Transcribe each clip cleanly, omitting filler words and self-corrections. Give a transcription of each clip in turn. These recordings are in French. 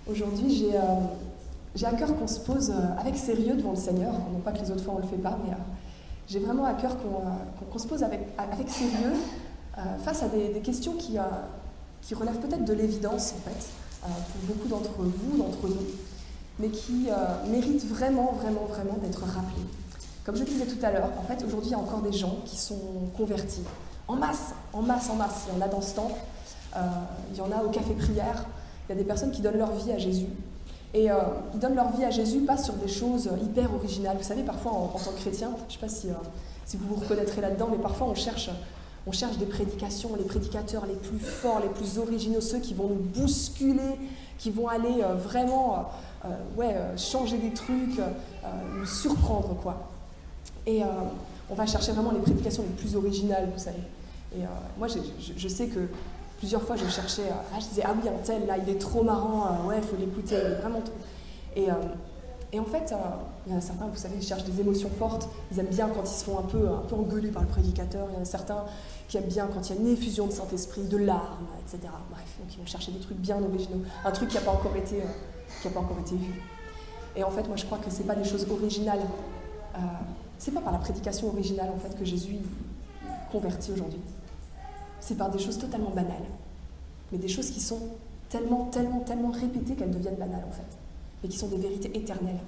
Aujourd'hui, j'ai à cœur qu'on se pose avec sérieux devant le Seigneur. Non pas que les autres fois on ne le fait pas, mais j'ai vraiment à cœur qu'on se pose avec sérieux face à des questions qui relèvent peut-être de l'évidence, en fait, pour beaucoup d'entre vous, d'entre nous, mais qui méritent vraiment d'être rappelées. Comme je le disais tout à l'heure, en fait, aujourd'hui, il y a encore des gens qui sont convertis. En masse. Il y en a dans ce temple, il y en a au café prière. Il y a des personnes qui donnent leur vie à Jésus. Et ils donnent leur vie à Jésus pas sur des choses hyper originales. Vous savez, parfois, en tant que chrétien, je ne sais pas si vous vous reconnaîtrez là-dedans, mais parfois on cherche des prédications, les prédicateurs les plus forts, les plus originaux, ceux qui vont nous bousculer, qui vont aller vraiment changer des trucs, nous surprendre, quoi. Et on va chercher vraiment les prédications les plus originales, vous savez. Et moi, je sais que plusieurs fois, je cherchais, je disais, ah oui, un tel, là, il est trop marrant, il faut l'écouter, il est vraiment trop... Et en fait, il y en a certains, vous savez, ils cherchent des émotions fortes, ils aiment bien quand ils se font un peu engueuler par le prédicateur, il y en a certains qui aiment bien quand il y a une effusion de Saint-Esprit, de larmes, etc. Bref, donc ils vont chercher des trucs bien originaux, un truc qui n'a pas encore été vu. Et en fait, moi, je crois que ce n'est pas des choses originales, c'est pas par la prédication originale, en fait, que Jésus convertit aujourd'hui. C'est par des choses totalement banales, mais des choses qui sont tellement répétées qu'elles deviennent banales, en fait, et qui sont des vérités éternelles.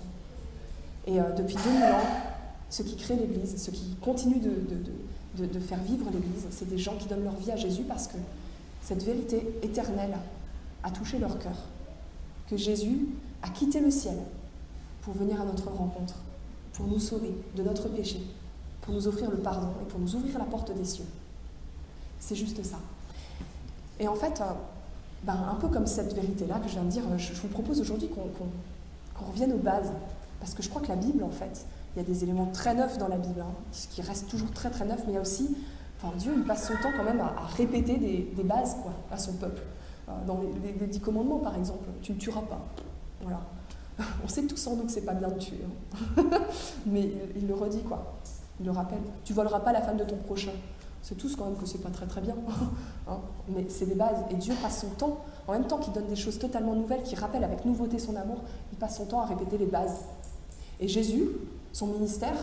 Et depuis 2000 ans, ceux qui créent l'Église, ceux qui continuent de faire vivre l'Église, c'est des gens qui donnent leur vie à Jésus parce que cette vérité éternelle a touché leur cœur, que Jésus a quitté le ciel pour venir à notre rencontre, pour nous sauver de notre péché, pour nous offrir le pardon et pour nous ouvrir la porte des cieux. C'est juste ça. Et en fait, un peu comme cette vérité-là que je viens de dire, je vous propose aujourd'hui qu'on revienne aux bases. Parce que je crois que la Bible, en fait, il y a des éléments très neufs dans la Bible, ce qui reste toujours très neuf, mais il y a aussi, Dieu, il passe son temps quand même à répéter des bases, quoi, à son peuple. Dans les 10 commandements, par exemple, tu ne tueras pas. Voilà. On sait tous sans doute que c'est pas bien de tuer, mais il le redit, quoi. Il le rappelle. Tu voleras pas la femme de ton prochain. C'est tous quand même que c'est pas très bien, mais c'est des bases. Et Dieu passe son temps, en même temps qu'il donne des choses totalement nouvelles, qui rappellent avec nouveauté son amour, il passe son temps à répéter les bases. Et Jésus, son ministère,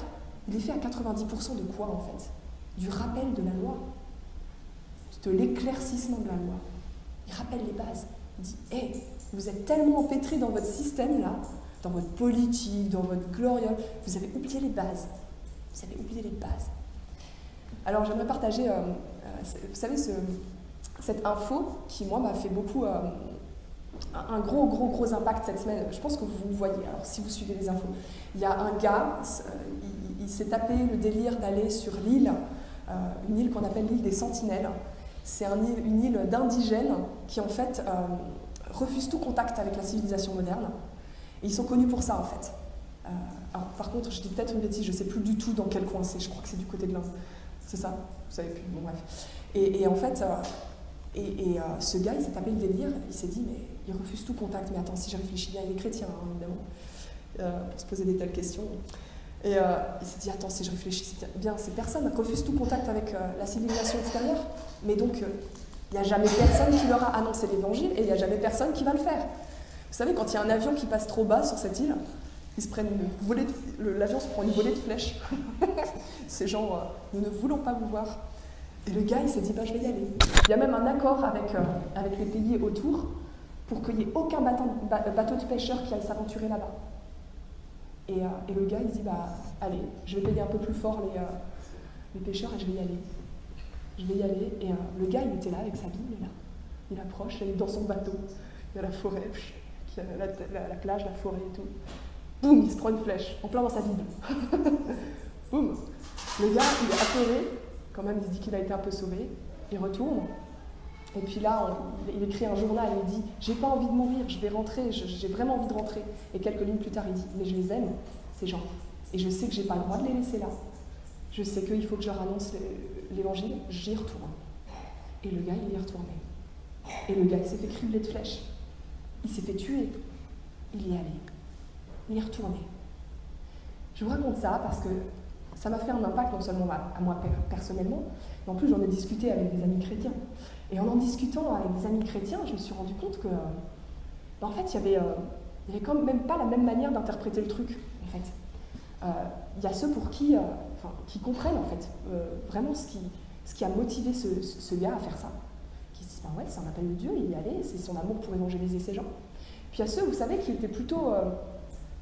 il est fait à 90% de quoi, en fait? Du rappel de la loi, de l'éclaircissement de la loi. Il rappelle les bases. Il dit, vous êtes tellement empêtrés dans votre système, là, dans votre politique, dans votre gloriole, vous avez oublié les bases. Vous avez oublié les bases. Alors j'aimerais partager, vous savez, cette info qui, moi, m'a fait beaucoup, un gros impact cette semaine. Je pense que vous le voyez, alors si vous suivez les infos. Il y a un gars, il s'est tapé le délire d'aller sur l'île, une île qu'on appelle l'île des Sentinelles. C'est une île d'indigènes qui, en fait, refusent tout contact avec la civilisation moderne. Et ils sont connus pour ça, en fait. Alors, par contre, je dis peut-être une bêtise, je ne sais plus du tout dans quel coin c'est, je crois que c'est du côté de l'Inde. C'est ça? Vous savez plus, bon bref. Et en fait, ce gars, il s'est tapé le délire, il s'est dit, mais il refuse tout contact. Mais attends, si je réfléchis bien, il est chrétien, évidemment, pour se poser des telles questions. Et il s'est dit, attends, si je réfléchis bien, ces personnes refusent tout contact avec la civilisation extérieure. Mais donc, il n'y a jamais personne qui leur a annoncé l'évangile et il n'y a jamais personne qui va le faire. Vous savez, quand il y a un avion qui passe trop bas sur cette île, l'avion se prend une volée de flèches. C'est genre, nous ne voulons pas vous voir. Et le gars, il s'est dit, je vais y aller. Il y a même un accord avec les pays autour pour qu'il n'y ait aucun bateau de pêcheurs qui aille s'aventurer là-bas. Et le gars, il dit, allez, je vais payer un peu plus fort les pêcheurs et je vais y aller. Je vais y aller. Et le gars, il était là avec sa Bible, là. Il approche, il est dans son bateau. Il y a la forêt, il y a la plage, la forêt et tout. Boum, il se prend une flèche, en plein dans sa Bible. Boum. Le gars, il est apeuré, quand même, il se dit qu'il a été un peu sauvé. Il retourne. Et puis là, il écrit un journal, il dit « J'ai pas envie de mourir, je vais rentrer, j'ai vraiment envie de rentrer. » Et quelques lignes plus tard, il dit « Mais je les aime, ces gens. Et je sais que j'ai pas le droit de les laisser là. Je sais qu'il faut que je leur annonce l'évangile, j'y retourne. » Et le gars, il y est retourné. Et le gars, il s'est fait cribler de flèches. Il s'est fait tuer. Il y est allé. Il est retourné. Je vous raconte ça parce que ça m'a fait un impact non seulement à moi personnellement, mais en plus j'en ai discuté avec des amis chrétiens. Et en discutant avec des amis chrétiens, je me suis rendu compte que en fait, il y avait quand même pas la même manière d'interpréter le truc, en fait. Il y a ceux pour qui comprennent, en fait, vraiment ce qui a motivé ce gars à faire ça. Qui se disent, ouais, c'est un appel de Dieu, il y allait, c'est son amour pour évangéliser ces gens. Puis il y a ceux, vous savez, qui étaient plutôt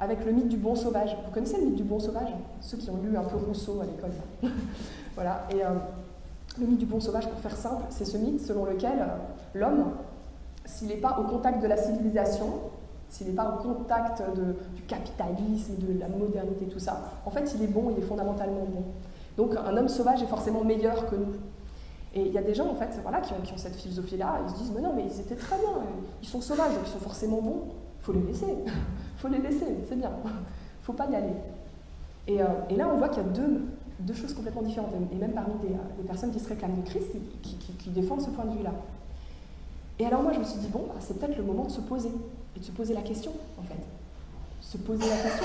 avec le mythe du bon sauvage. Vous connaissez le mythe du bon sauvage? Ceux qui ont lu un peu Rousseau à l'école. Voilà, et le mythe du bon sauvage, pour faire simple, c'est ce mythe selon lequel l'homme, s'il n'est pas au contact de la civilisation, s'il n'est pas au contact du capitalisme, de la modernité, tout ça, en fait, il est bon, il est fondamentalement bon. Donc, un homme sauvage est forcément meilleur que nous. Et il y a des gens, en fait, voilà, qui ont cette philosophie-là, ils se disent, mais non, mais ils étaient très bien, ils sont sauvages, donc ils sont forcément bons, il faut les laisser, c'est bien, il ne faut pas y aller. Et là, on voit qu'il y a deux choses complètement différentes, et même parmi des personnes qui se réclament de Christ, qui défendent ce point de vue-là. Et alors moi, je me suis dit, bon, c'est peut-être le moment de se poser, et de se poser la question, en fait. Se poser la question,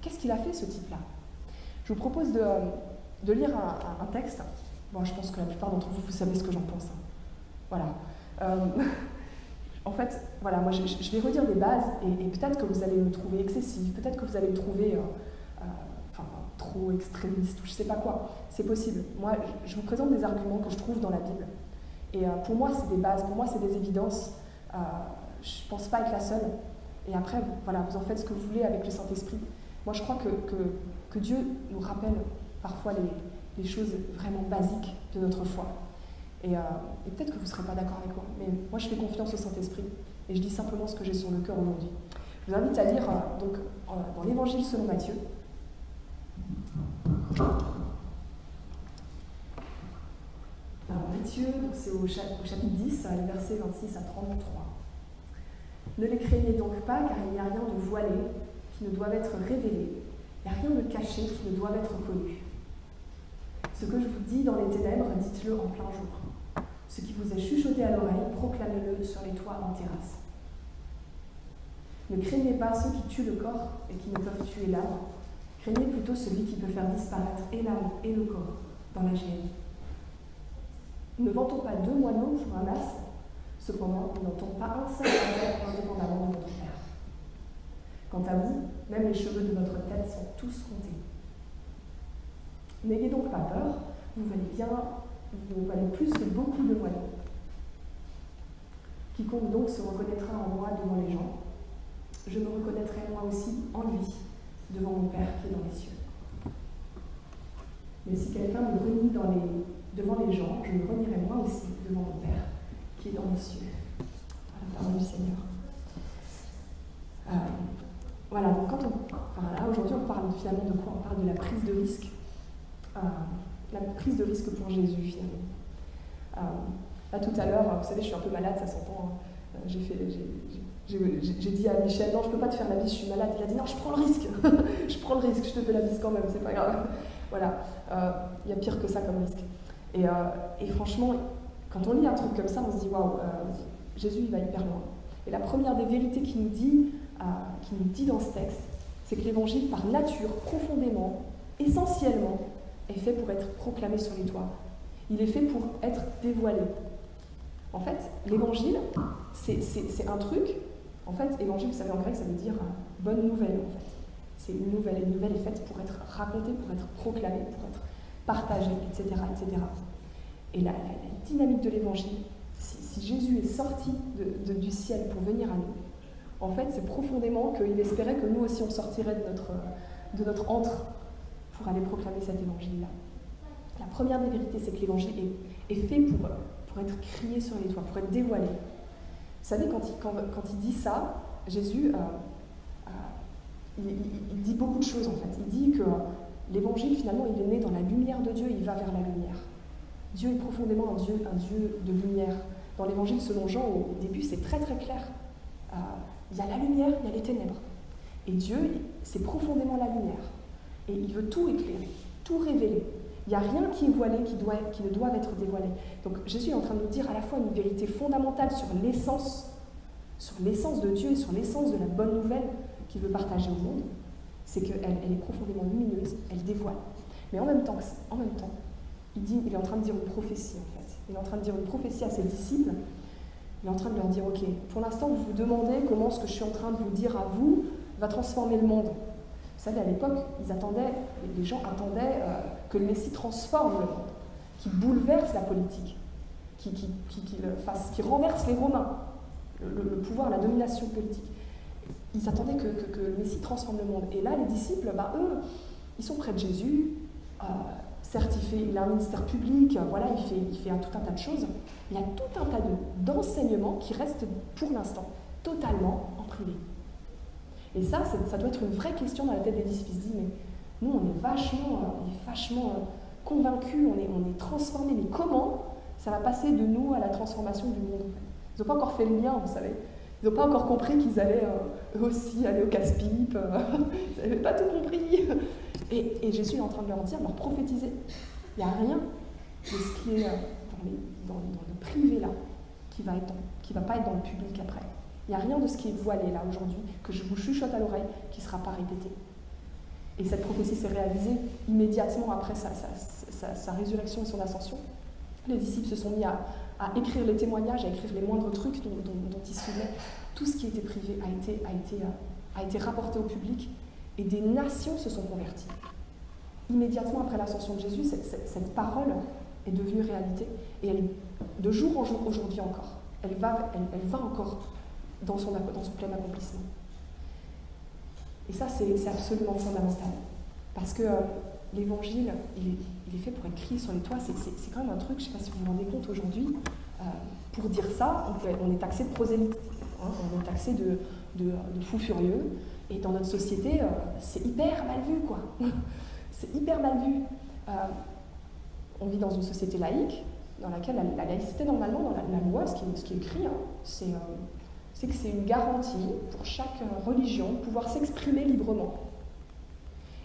qu'est-ce qu'il a fait, ce type-là? Je vous propose de lire un texte. Bon, je pense que la plupart d'entre vous, vous savez ce que j'en pense. Voilà. En fait, voilà, moi, je vais redire des bases, et peut-être que vous allez me trouver excessif, peut-être que vous allez me trouver trop extrémiste, ou je sais pas quoi. C'est possible. Moi, je vous présente des arguments que je trouve dans la Bible. Et pour moi, c'est des bases, pour moi, c'est des évidences. Je ne pense pas être la seule. Et après, voilà, vous en faites ce que vous voulez avec le Saint-Esprit. Moi, je crois que Dieu nous rappelle parfois les choses vraiment basiques de notre foi. Et peut-être que vous ne serez pas d'accord avec moi, mais moi, je fais confiance au Saint-Esprit. Et je dis simplement ce que j'ai sur le cœur aujourd'hui. Je vous invite à lire dans l'Évangile selon Matthieu. Alors, Matthieu, c'est au chapitre 10, les versets 26 à 33. Ne les craignez donc pas, car il n'y a rien de voilé qui ne doive être révélé, il n'y a rien de caché qui ne doive être connu. Ce que je vous dis dans les ténèbres, dites-le en plein jour. Ce qui vous est chuchoté à l'oreille, proclamez-le sur les toits en terrasse. Ne craignez pas ceux qui tuent le corps et qui ne peuvent tuer l'âme. Craignez plutôt celui qui peut faire disparaître et l'âme et le corps dans la géhenne. Ne vantons pas 2 moineaux pour un as, cependant, nous n'en tombe pas un seul à terre indépendamment de votre Père. Quant à vous, même les cheveux de votre tête sont tous comptés. N'ayez donc pas peur, vous valez plus que beaucoup de moineaux. Quiconque donc se reconnaîtra en moi devant les gens, je me reconnaîtrai moi aussi en lui, devant mon Père qui est dans les cieux. Mais si quelqu'un me renie devant les gens, je me renierai moi aussi devant mon Père qui est dans les cieux. Voilà la parole du Seigneur. Voilà, donc là, aujourd'hui, on parle finalement de quoi? On parle de la prise de risque. La prise de risque pour Jésus, finalement. Là, tout à l'heure, vous savez, je suis un peu malade, ça s'entend. J'ai dit à Michel, non, je ne peux pas te faire la bise, je suis malade. Il a dit, non, je prends le risque. Je prends le risque, je te fais la bise quand même, c'est pas grave. Voilà, il y a pire que ça comme risque. Et franchement, quand on lit un truc comme ça, on se dit, waouh, Jésus, il va hyper loin. Et la première des vérités qu'il nous dit dans ce texte, c'est que l'évangile, par nature, profondément, essentiellement, est fait pour être proclamé sur les toits. Il est fait pour être dévoilé. En fait, l'évangile, c'est un truc. En fait, évangile, vous savez, en grec, ça veut dire bonne nouvelle, en fait. C'est une nouvelle. Une nouvelle est faite pour être racontée, pour être proclamée, pour être partagée, etc., etc. Et la dynamique de l'évangile, si Jésus est sorti du ciel pour venir à nous, en fait, c'est profondément qu'il espérait que nous aussi, on sortirait de notre antre pour aller proclamer cet évangile-là. La première des vérités, c'est que l'évangile est fait pour être crié sur les toits, pour être dévoilé. Vous savez, quand il dit ça, Jésus, il dit beaucoup de choses en fait. Il dit que l'évangile, finalement, il est né dans la lumière de Dieu, il va vers la lumière. Dieu est profondément un Dieu de lumière. Dans l'évangile selon Jean, au début, c'est très très clair. Il y a la lumière, il y a les ténèbres. Et Dieu, c'est profondément la lumière. Et il veut tout éclairer, tout révéler. Il n'y a rien qui est voilé, qui ne doit être dévoilé. Donc Jésus est en train de nous dire à la fois une vérité fondamentale sur l'essence de Dieu et sur l'essence de la bonne nouvelle qu'il veut partager au monde. C'est qu'elle est profondément lumineuse, elle dévoile. Mais en même temps, il est en train de dire une prophétie en fait. Il est en train de dire une prophétie à ses disciples. Il est en train de leur dire, ok, pour l'instant vous vous demandez comment ce que je suis en train de vous dire à vous va transformer le monde. Vous savez, à l'époque, les gens attendaient que le Messie transforme le monde, qu'il bouleverse la politique, qu'il renverse les Romains, le pouvoir, la domination politique. Ils attendaient que le Messie transforme le monde. Et là, les disciples, eux, ils sont près de Jésus. Certes, il a un ministère public, voilà, il fait tout un tas de choses. Il y a tout un tas d'enseignements qui restent pour l'instant totalement en privé. Et ça doit être une vraie question dans la tête des disciples. Ils se disent, mais nous, on est vachement convaincus, on est transformés. Mais comment ça va passer de nous à la transformation du monde, en fait? Ils n'ont pas encore fait le lien, vous savez. Ils n'ont pas encore compris qu'ils allaient eux aussi aller au casse-pipe. Ils n'avaient pas tout compris. Et Jésus est en train de leur dire, de leur prophétiser. Il n'y a rien de ce qui est dans le privé là, qui va pas être dans le public après. Il n'y a rien de ce qui est voilé là aujourd'hui, que je vous chuchote à l'oreille, qui ne sera pas répété. Et cette prophétie s'est réalisée immédiatement après sa résurrection et son ascension. Les disciples se sont mis à écrire les témoignages, à écrire les moindres trucs dont ils se souvenaient. Tout ce qui était privé a été rapporté au public et des nations se sont converties. Immédiatement après l'ascension de Jésus, cette parole est devenue réalité et de jour en jour, aujourd'hui encore, elle va encore dans son plein accomplissement. Et ça, c'est absolument fondamental. Parce que l'évangile, il est fait pour être crié sur les toits. C'est quand même un truc, je ne sais pas si vous vous rendez compte aujourd'hui, pour dire ça, on est taxé de prosélyte, hein, on est taxé de fous furieux. Et dans notre société, c'est hyper mal vu, quoi. C'est hyper mal vu. On vit dans une société laïque, dans laquelle la laïcité, normalement, dans la loi, ce qui est écrit, hein, c'est que c'est une garantie pour chaque religion de pouvoir s'exprimer librement.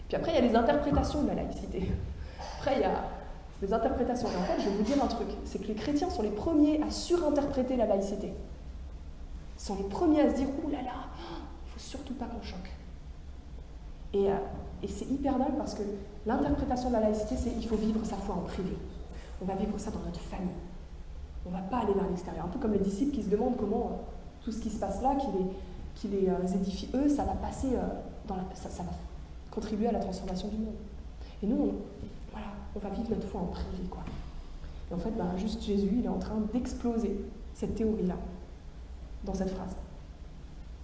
Puis après, il y a les interprétations de la laïcité. Après, il y a les interprétations. Et en fait, je vais vous dire un truc, c'est que les chrétiens sont les premiers à surinterpréter la laïcité. Ils sont les premiers à se dire « Ouh là là, il ne faut surtout pas qu'on choque ». Et c'est hyper dingue parce que l'interprétation de la laïcité, c'est qu'il faut vivre sa foi en privé. On va vivre ça dans notre famille. On ne va pas aller vers l'extérieur. Un peu comme les disciples qui se demandent comment tout ce qui se passe là, qui les édifie eux, ça va passer, ça va contribuer à la transformation du monde. Et nous, on va vivre notre foi en privé, quoi. Et en fait, juste Jésus, il est en train d'exploser cette théorie-là, dans cette phrase.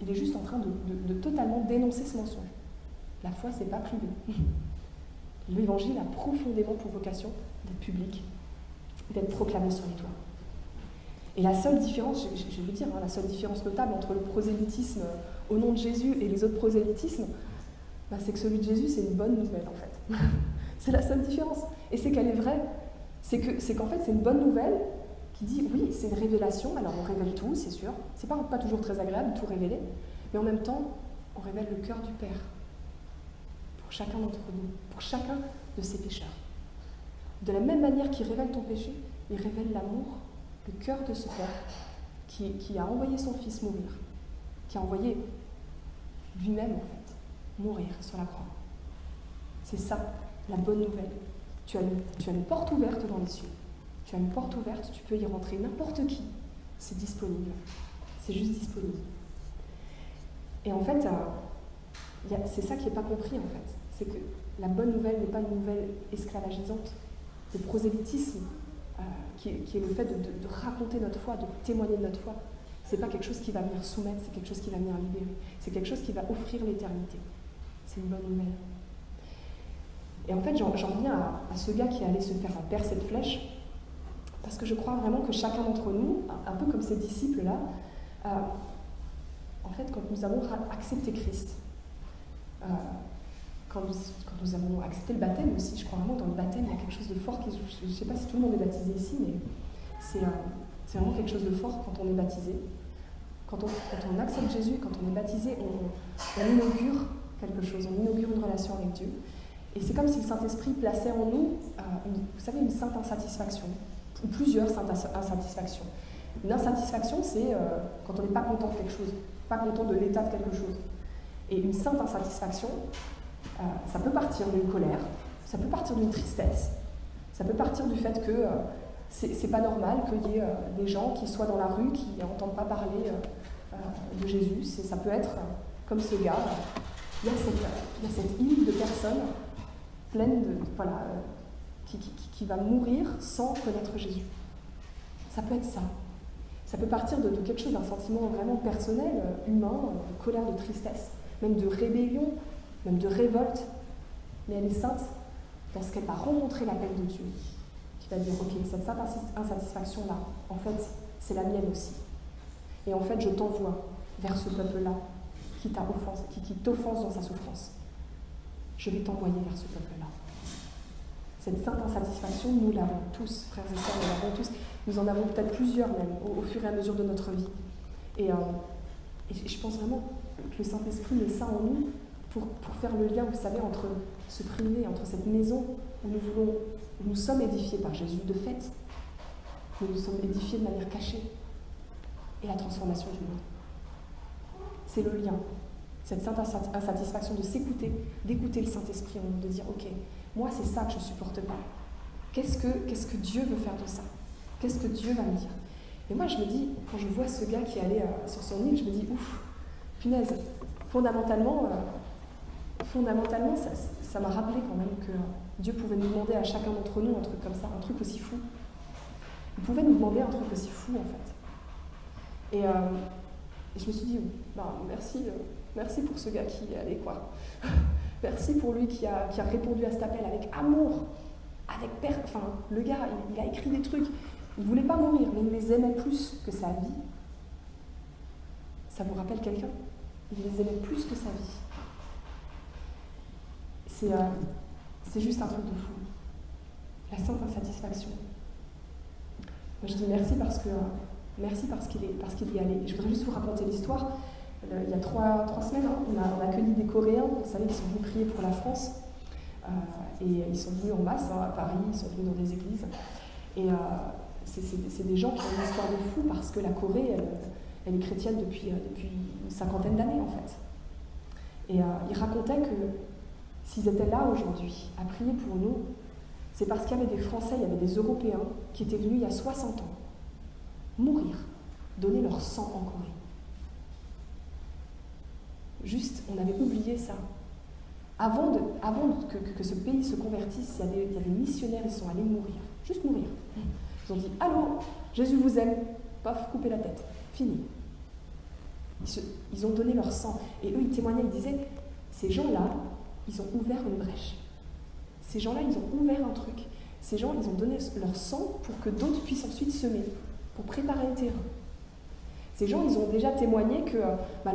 Il est juste en train de totalement dénoncer ce mensonge. La foi, c'est pas privé. L'évangile a profondément pour vocation d'être public, d'être proclamé sur les toits. Et la seule différence, je vais vous dire, la seule différence notable entre le prosélytisme au nom de Jésus et les autres prosélytismes, c'est que celui de Jésus, c'est une bonne nouvelle, en fait. C'est la seule différence. Et c'est qu'elle est vraie. C'est qu'en fait, c'est une bonne nouvelle qui dit, oui, c'est une révélation, alors on révèle tout, c'est sûr. C'est pas toujours très agréable de tout révéler, mais en même temps, on révèle le cœur du Père. Pour chacun d'entre nous, pour chacun de ses pécheurs. De la même manière qu'il révèle ton péché, il révèle l'amour, le cœur de ce Père qui a envoyé son Fils mourir, qui a envoyé lui-même, en fait, mourir sur la croix. C'est ça, la bonne nouvelle. Tu as une porte ouverte dans les cieux. Tu as une porte ouverte, tu peux y rentrer n'importe qui. C'est disponible. C'est juste disponible. Et en fait, c'est ça qui n'est pas compris, en fait. C'est que la bonne nouvelle n'est pas une nouvelle esclavagisante. Le prosélytisme, qui est le fait de raconter notre foi, de témoigner de notre foi, c'est pas quelque chose qui va venir soumettre, c'est quelque chose qui va venir libérer. C'est quelque chose qui va offrir l'éternité. C'est une bonne nouvelle. Et en fait, j'en reviens à ce gars qui allait se faire percer de flèches, parce que je crois vraiment que chacun d'entre nous, un peu comme ces disciples-là, en fait, quand nous avons accepté Christ, quand nous avons accepté le baptême aussi, je crois vraiment que dans le baptême, il y a quelque chose de fort. Je ne sais pas si tout le monde est baptisé ici, mais c'est vraiment quelque chose de fort quand on est baptisé. Quand on accepte Jésus, quand on est baptisé, on inaugure quelque chose, on inaugure une relation avec Dieu. Et c'est comme si le Saint-Esprit plaçait en nous, vous savez, une sainte insatisfaction, ou plusieurs saintes insatisfactions. Une insatisfaction, c'est quand on n'est pas content de quelque chose, pas content de l'état de quelque chose. Et une sainte insatisfaction, ça peut partir d'une colère, ça peut partir d'une tristesse, ça peut partir du fait que c'est pas normal qu'il y ait des gens qui soient dans la rue, qui n'entendent pas parler de Jésus. Ça peut être comme ce gars. Il y a cette île de personnes pleine de... qui va mourir sans connaître Jésus. Ça peut être ça. Ça peut partir de quelque chose, d'un sentiment vraiment personnel, humain, de colère, de tristesse, même de rébellion, même de révolte. Mais elle est sainte parce qu'elle va rencontrer l'appel de Dieu, qui va dire, ok, cette sainte insatisfaction-là, en fait, c'est la mienne aussi. Et en fait, je t'envoie vers ce peuple-là qui t'offense dans sa souffrance. Je vais t'envoyer vers ce peuple-là. Cette sainte insatisfaction, nous l'avons tous, frères et sœurs, nous l'avons tous. Nous en avons peut-être plusieurs même, au fur et à mesure de notre vie. Et je pense vraiment que le Saint-Esprit met ça en nous pour faire le lien, vous savez, entre ce privé, entre cette maison où nous sommes édifiés par Jésus de fait, mais nous sommes édifiés de manière cachée, et la transformation du monde. C'est le lien, cette sainte insatisfaction de s'écouter, d'écouter le Saint-Esprit en nous, de dire, ok, moi c'est ça que je ne supporte pas. Qu'est-ce que Dieu veut faire de ça? Qu'est-ce que Dieu va me dire? Et moi je me dis, quand je vois ce gars qui allait sur son île, je me dis, ouf, punaise, fondamentalement, ça m'a rappelé quand même que Dieu pouvait nous demander à chacun d'entre nous un truc comme ça, un truc aussi fou. Il pouvait nous demander un truc aussi fou en fait. Et je me suis dit, merci pour ce gars qui est allé, quoi. Merci pour lui qui a répondu à cet appel avec amour, le gars, il a écrit des trucs, il ne voulait pas mourir, mais il les aimait plus que sa vie. Ça vous rappelle quelqu'un? Il les aimait plus que sa vie. C'est juste un truc de fou. La sainte insatisfaction. Moi je dis merci parce qu'il y est allé. Je voudrais juste vous raconter l'histoire. Il y a trois semaines, on a accueilli des Coréens, vous savez, qui sont venus prier pour la France. Et ils sont venus en masse à Paris, ils sont venus dans des églises. Et c'est des gens qui ont une histoire de fou parce que la Corée, elle est chrétienne depuis une cinquantaine d'années en fait. Et ils racontaient que s'ils étaient là aujourd'hui à prier pour nous, c'est parce qu'il y avait des Français, il y avait des Européens qui étaient venus il y a 60 ans mourir, donner leur sang en Corée. Juste, on avait oublié ça. Avant que ce pays se convertisse, il y a des missionnaires, ils sont allés mourir. Juste mourir. Ils ont dit « Allô, Jésus vous aime !» Paf, couper la tête. Fini. Ils ont donné leur sang. Et eux, ils témoignaient, ils disaient « Ces gens-là, ils ont ouvert une brèche. Ces gens-là, ils ont ouvert un truc. Ces gens, ils ont donné leur sang pour que d'autres puissent ensuite semer, pour préparer le terrain. Ces gens, ils ont déjà témoigné que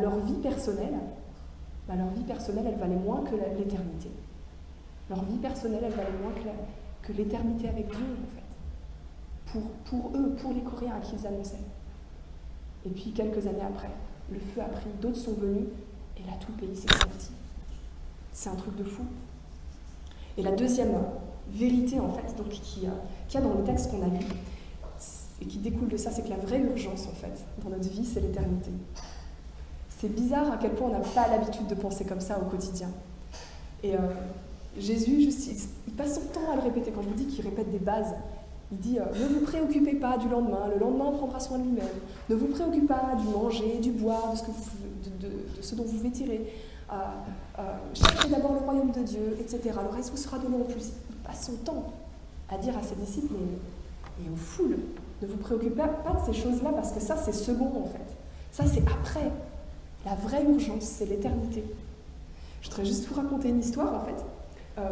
leur vie personnelle, elle valait moins que l'éternité. Leur vie personnelle, elle valait moins que l'éternité avec Dieu, en fait. Pour eux, pour les Coréens à qui ils annonçaient. Et puis, quelques années après, le feu a pris, d'autres sont venus, et là, tout le pays s'est converti. C'est un truc de fou. Et la deuxième vérité, en fait, donc, qu'il y a dans le texte qu'on a lu, et qui découle de ça, c'est que la vraie urgence, en fait, dans notre vie, c'est l'éternité. C'est bizarre à quel point on n'a pas l'habitude de penser comme ça au quotidien. Et Jésus, il passe son temps à le répéter. Quand je vous dis qu'il répète des bases, il dit ne vous préoccupez pas du lendemain, le lendemain prendra soin de lui-même. Ne vous préoccupez pas du manger, du boire, de ce dont vous vêtirez. Cherchez d'abord le royaume de Dieu, etc. Le reste vous sera donné en plus. Il passe son temps à dire à ses disciples et aux foules, ne vous préoccupez pas de ces choses-là parce que ça, c'est second en fait. Ça, c'est après. La vraie urgence, c'est l'éternité. Je voudrais juste vous raconter une histoire, en fait.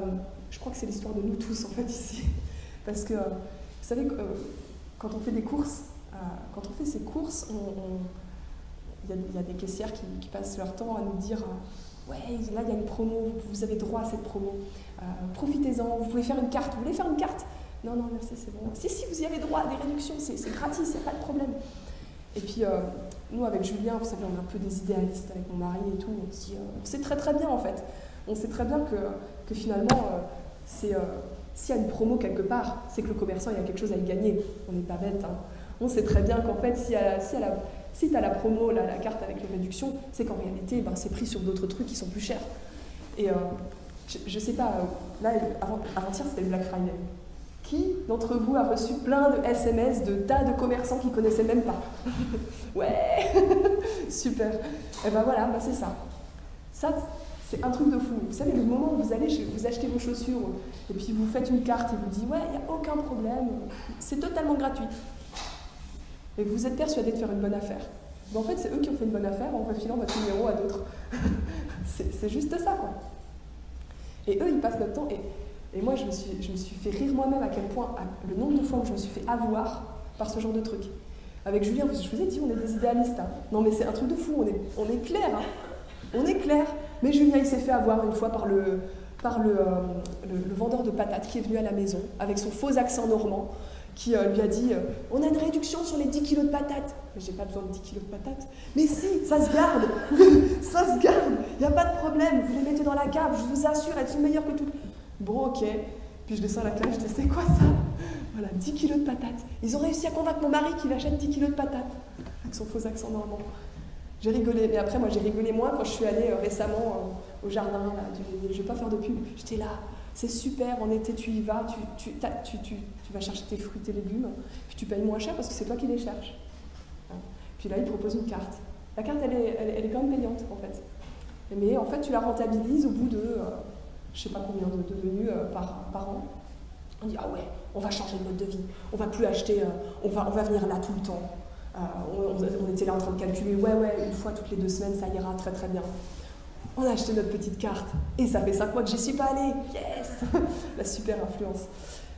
Je crois que c'est l'histoire de nous tous, en fait, ici. Parce que, vous savez, quand on fait des courses, quand on fait ces courses, il y a des caissières qui passent leur temps à nous dire ouais, là, il y a une promo, vous avez droit à cette promo. Profitez-en, vous pouvez faire une carte. Vous voulez faire une carte? Non, merci, c'est bon. Si, vous y avez droit à des réductions, c'est gratis, il n'y a pas de problème. Et puis, nous, avec Julien, vous savez, on est un peu des idéalistes avec mon mari et tout. On se dit, on sait très très bien, en fait. On sait très bien que finalement, s'il y a une promo quelque part, c'est que le commerçant, il y a quelque chose à y gagner. On n'est pas bête, hein. On sait très bien qu'en fait, si tu as la promo, la carte avec les réductions, c'est qu'en réalité, c'est pris sur d'autres trucs qui sont plus chers. Et je sais pas, là, avant-hier, c'était le Black Friday. Qui d'entre vous a reçu plein de SMS de tas de commerçants qui ne connaissaient même pas? Ouais. Super. Et ben voilà, c'est ça. Ça, c'est un truc de fou. Vous savez, le moment où vous allez, vous achetez vos chaussures, et puis vous faites une carte et vous dites, ouais, il n'y a aucun problème, c'est totalement gratuit. Et vous êtes persuadé de faire une bonne affaire. Mais en fait, c'est eux qui ont fait une bonne affaire en refilant votre numéro à d'autres. C'est juste ça, quoi. Et eux, ils passent notre temps. Et moi, je me suis fait rire moi-même à quel point, le nombre de fois où je me suis fait avoir par ce genre de truc. Avec Julien, je vous ai dit, on est des idéalistes. Hein. Non, mais c'est un truc de fou, on est clair. Hein. On est clair. Mais Julien, il s'est fait avoir une fois par le vendeur de patates qui est venu à la maison avec son faux accent normand, qui lui a dit on a une réduction sur les 10 kilos de patates. Mais j'ai pas besoin de 10 kilos de patates. Mais si, ça se garde. Ça se garde. Il n'y a pas de problème. Vous les mettez dans la cave. Je vous assure, elles sont meilleures que toutes. Bon, ok. Puis je descends à la cave, je dis c'est quoi ça? Voilà, 10 kilos de patates. Ils ont réussi à convaincre mon mari qu'il achète 10 kilos de patates. Avec son faux accent normand. J'ai rigolé. Mais après, moi, j'ai rigolé moins quand je suis allée récemment au jardin. Là, je ne vais pas faire de pub. J'étais là. C'est super, en été tu y vas, tu vas chercher tes fruits, tes légumes, puis tu payes moins cher parce que c'est toi qui les cherches. Puis là, ils proposent une carte. La carte, elle est quand même payante, en fait. Mais en fait, tu la rentabilises au bout de, je ne sais pas combien de devenus par an. On dit, ah ouais, on va changer de mode de vie, on va plus acheter, on va venir là tout le temps. On était là en train de calculer, ouais, une fois toutes les 2 semaines, ça ira très très bien. On a acheté notre petite carte, et ça fait 5 mois que j'y suis pas allée. Yes. La super influence.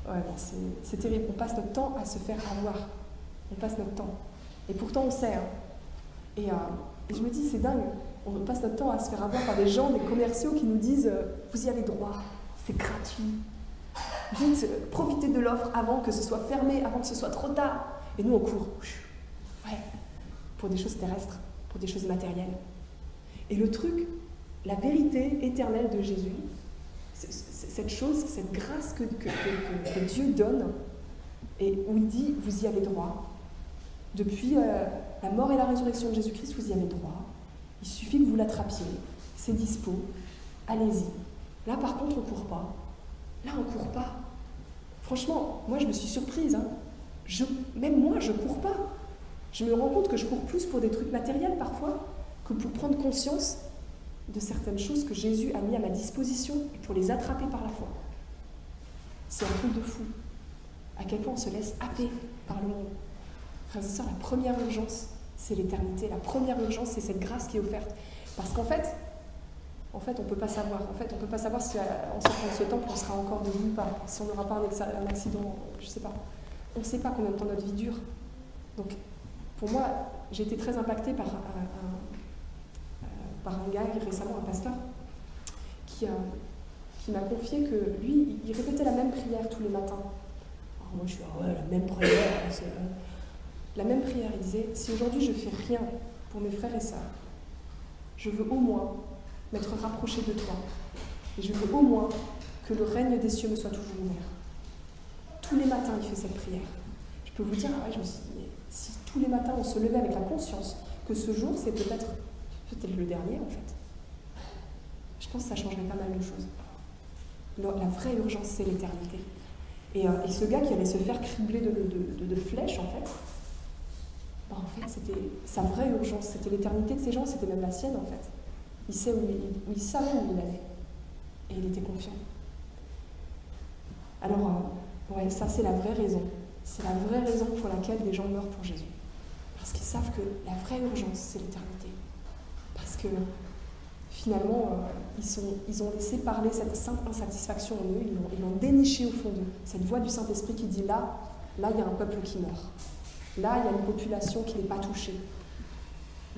Ouais, non, c'est terrible. On passe notre temps à se faire avoir. On passe notre temps. Et pourtant, on sait. Hein. Et je me dis, c'est dingue. On passe notre temps à se faire avoir par des gens, des commerciaux qui nous disent vous y avez droit, c'est gratuit. Vite, profitez de l'offre avant que ce soit fermé, avant que ce soit trop tard. Et nous, on court. Ouais, pour des choses terrestres, pour des choses matérielles. Et le truc, la vérité éternelle de Jésus, cette chose, cette grâce que Dieu donne, et où il dit, vous y avez droit. Depuis la mort et la résurrection de Jésus-Christ, vous y avez droit. Il suffit que vous l'attrapiez, c'est dispo, allez-y. Là, par contre, on ne court pas. Là, on ne court pas. Franchement, moi, je me suis surprise. Hein. Même moi, je ne cours pas. Je me rends compte que je cours plus pour des trucs matériels, parfois, que pour prendre conscience de certaines choses que Jésus a mis à ma disposition et pour les attraper par la foi. C'est un truc de fou. À quel point on se laisse happer par le monde. Frères et sœurs, la première urgence, c'est l'éternité. La première urgence, c'est cette grâce qui est offerte. Parce qu'en fait, on ne peut pas savoir. En fait, on ne peut pas savoir si en sortant de ce temple, on sera encore debout ou pas. Si on n'aura pas un accident, je ne sais pas. On ne sait pas combien de temps notre vie dure. Donc, pour moi, j'ai été très impactée par un gars récemment, un pasteur, qui m'a confié que lui, il répétait la même prière tous les matins. Alors moi, je suis la même prière. La même prière, il disait, si aujourd'hui je fais rien pour mes frères et sœurs, je veux au moins m'être rapproché de toi. Et je veux au moins que le règne des cieux me soit toujours ouvert. Tous les matins, il fait cette prière. Je peux vous dire, je me suis dit, mais si tous les matins on se levait avec la conscience que ce jour, c'est peut-être le dernier, en fait. Je pense que ça changerait pas mal de choses. La vraie urgence, c'est l'éternité. Et ce gars qui allait se faire cribler de flèches, en fait, c'était sa vraie urgence, c'était l'éternité de ces gens, c'était même la sienne, en fait. Il savait où il allait. Et il était confiant. Alors, ça, c'est la vraie raison. C'est la vraie raison pour laquelle des gens meurent pour Jésus. Parce qu'ils savent que la vraie urgence, c'est l'éternité. Parce que, finalement, ils ont laissé parler cette simple insatisfaction en eux, ils l'ont déniché au fond d'eux. Cette voix du Saint-Esprit qui dit, là, il y a un peuple qui meurt. Là, il y a une population qui n'est pas touchée.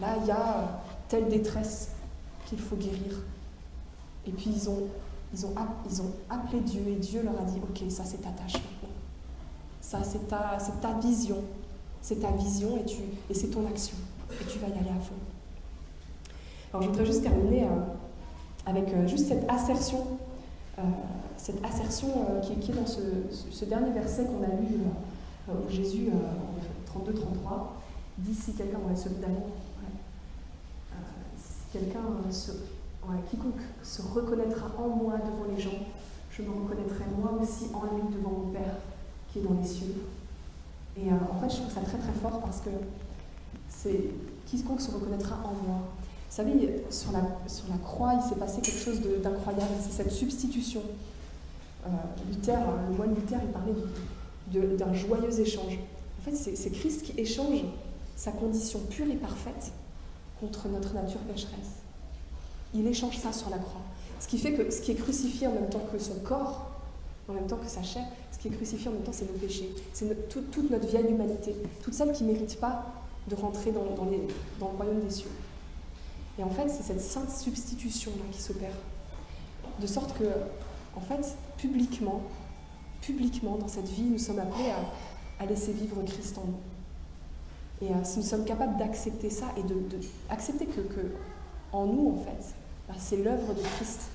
Là, il y a telle détresse qu'il faut guérir. Et puis, ils ont appelé Dieu, et Dieu leur a dit, ok, ça c'est ta tâche maintenant. Ça c'est ta vision. C'est ta vision et c'est ton action. Et tu vas y aller à fond. Alors, je voudrais juste terminer avec juste cette assertion qui est dans ce dernier verset qu'on a lu où Jésus, 32-33, dit si quelqu'un, celui d'avant, si quelqu'un, quiconque se reconnaîtra en moi devant les gens, je me reconnaîtrai moi aussi en lui devant mon Père. qui est dans les cieux. Et en fait, je trouve ça très très fort parce que c'est quiconque se reconnaîtra en moi. Vous savez, sur la croix, il s'est passé quelque chose d'incroyable. C'est cette substitution. Le moine Luther, il parlait d'un joyeux échange. En fait, c'est Christ qui échange sa condition pure et parfaite contre notre nature pécheresse. Il échange ça sur la croix. Ce qui fait que ce qui est crucifié en même temps que son corps, en même temps que sa chair, ce qui est crucifié en même temps, c'est nos péchés. C'est toute notre vieille humanité, toute celle qui ne mérite pas de rentrer dans le royaume des cieux. Et en fait, c'est cette sainte substitution-là qui s'opère. De sorte que, en fait, publiquement, dans cette vie, nous sommes appelés à laisser vivre Christ en nous. Et si nous sommes capables d'accepter ça et d'accepter que en nous, en fait, c'est l'œuvre de Christ.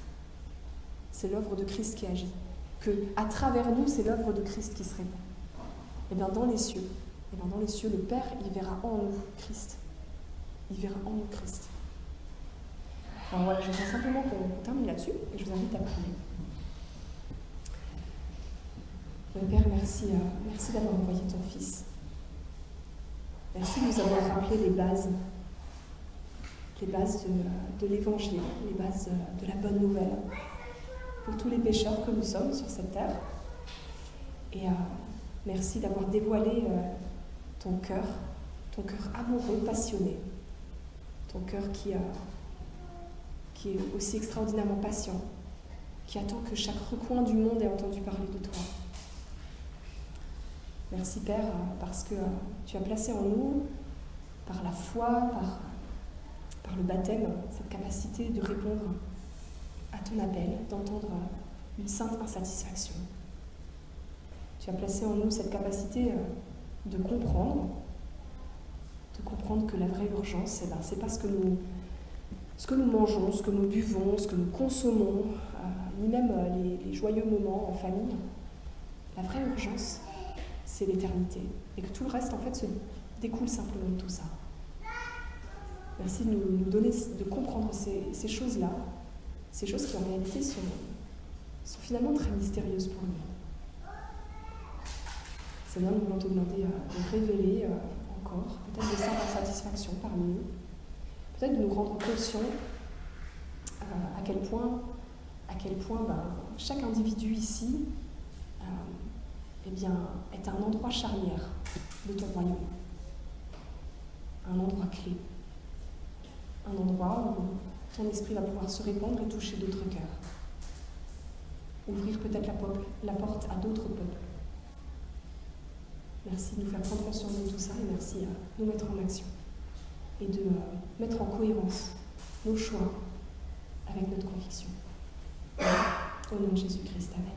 C'est l'œuvre de Christ qui agit. Qu'à travers nous, c'est l'œuvre de Christ qui se répand. Et bien dans les cieux, le Père, il verra en nous Christ. Il verra en nous Christ. Alors voilà, je voudrais simplement qu'on termine là-dessus et je vous invite à prier. Père, merci d'avoir envoyé ton Fils. Merci de nous avoir rappelé les bases de l'Évangile, les bases de la bonne nouvelle pour tous les pécheurs que nous sommes sur cette terre. Et merci d'avoir dévoilé ton cœur amoureux, passionné, ton cœur qui est aussi extraordinairement patient, qui attend que chaque recoin du monde ait entendu parler de toi. Merci Père, parce que tu as placé en nous, par la foi, par le baptême, cette capacité de répondre à ton appel, d'entendre une sainte insatisfaction. Tu as placé en nous cette capacité de comprendre que la vraie urgence, c'est pas ce que nous mangeons, ce que nous buvons, ce que nous consommons, ni même les joyeux moments en famille. La vraie urgence, c'est l'éternité. Et que tout le reste, en fait, se découle simplement de tout ça. Merci de nous donner, de comprendre ces choses-là, ces choses qui en réalité sont finalement très mystérieuses pour nous. Seigneur, nous voulons te demander de révéler encore, peut-être des simples insatisfactions parmi nous, peut-être de nous rendre conscients à quel point chaque individu ici est un endroit charnière de ton royaume, un endroit clé, un endroit où ton esprit va pouvoir se répandre et toucher d'autres cœurs, ouvrir peut-être la porte à d'autres peuples. Merci de nous faire prendre conscience de tout ça et merci à nous mettre en action et de mettre en cohérence nos choix avec notre conviction. Au nom de Jésus-Christ, amen.